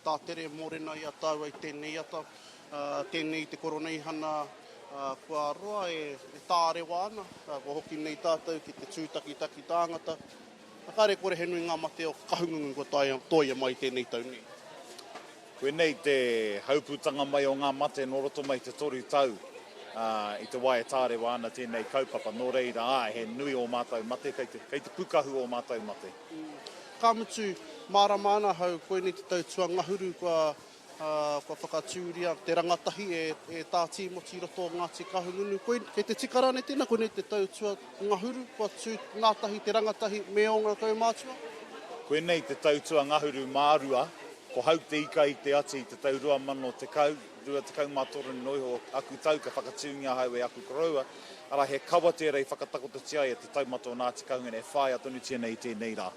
tā tere mōrena i a tāua i tēnei ata. Tēnei te koronei hana kua roa e tārewa ana. Ko hoki nei tātou ki te tūtaki tāngata. Kare kore he nui ngā mate o kahungungu ko toia mai tēnei tau ni. Koe nei te hauputanga mai o ngā mate no roto mai te toru tau i te wae tārewa ana tēnei kaupapa. Nō reira, he nui o mātou mate, kei te pukahu o mātou mate. Ka mutu, mārama ana hau, koe nei te tautua ngahuru kua whakatūria, te rangatahi e tā tīmoti roto o Ngāti Kahungunu. Kei te tikarane tēnā, koe nei te tautua ngahuru, kua tū ngātahi, te rangatahi me o ngā kaumātua? Koe nei te tautua ngahuru mārua, ko hau te ika i te ati i te tau 2024 mātoru noiho aku tau ka whakatūngia hau e aku koroua, ara he kawa tērei whakatakotatia e te taumata o Ngāti Kahungunu e whai atonu tēnei rā.